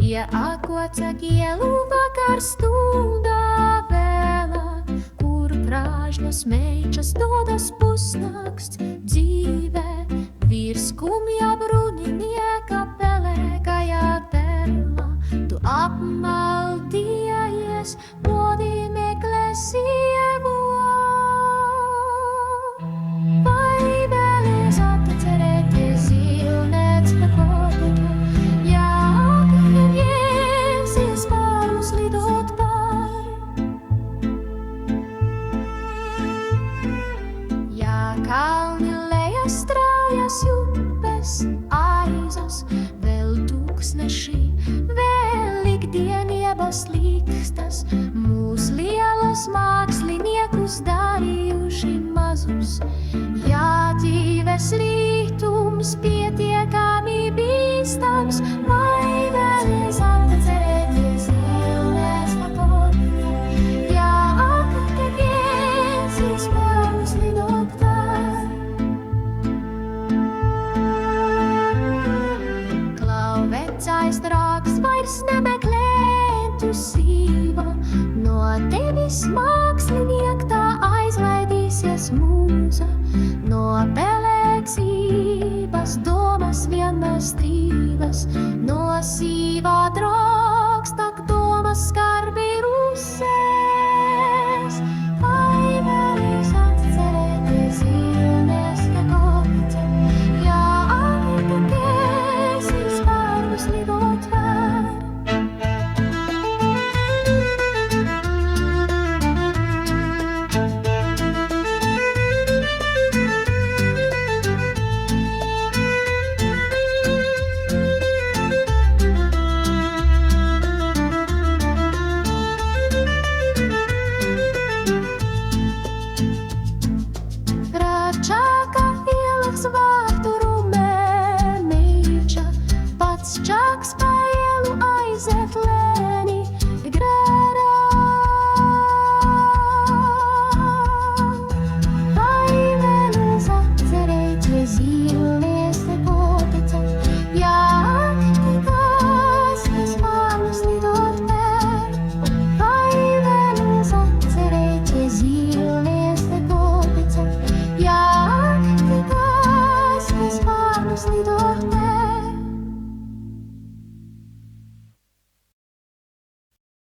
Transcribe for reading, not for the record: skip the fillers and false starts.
Ja aku atsakielu vakar stundā vēlāk, kur krāšņas meičas dodas pusnakts dzīvē, virs kumja bruninieka pelēkajā perlā. Tu apmaldījies, plodī meklē sievu. Vai vēlies atcerēties zīlnēts pakotu? Jā, kad Jēzus pārus lidot pār. Jā, kalni lejas straujas upes aizas, vēl tūkstneši, vēl ikdienības līkstas, mūs lielos māksliniekus darījuši mazus. Jā, dzīves rītums pietiekami bīstams, vai vēlies atcerēties zīlnēs pakotu? Jā, kad Jēzus pārus lidot pār. Klau, vecais draugs vairs nemeklē entusība, no tevis māksliniek tā aizlaidīsies mūza, no pelēksības domas vienmēr strīvas, no sīvā draugs tak domas skarbi ruse.